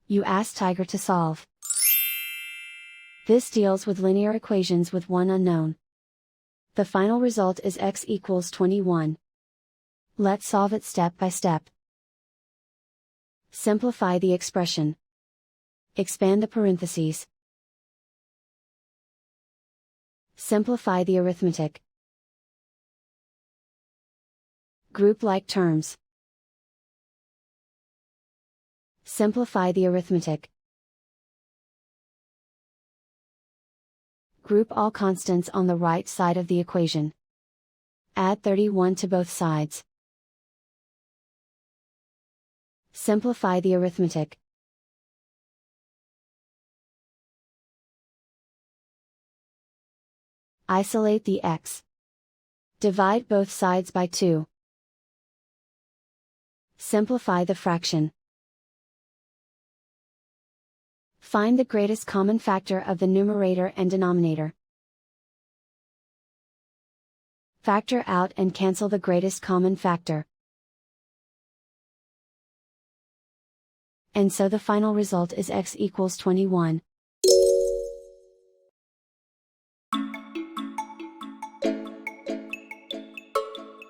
You ask Tiger to solve. This deals with linear equations with one unknown. The final result is x equals 21. Let's solve it step by step. Simplify the expression. Expand the parentheses. Simplify the arithmetic. Group like terms. Simplify the arithmetic. Group all constants on the right side of the equation. Add 31 to both sides. Simplify the arithmetic. Isolate the x. Divide both sides by 2. Simplify the fraction. Find the greatest common factor of the numerator and denominator. Factor out and cancel the greatest common factor. And so the final result is x equals 21.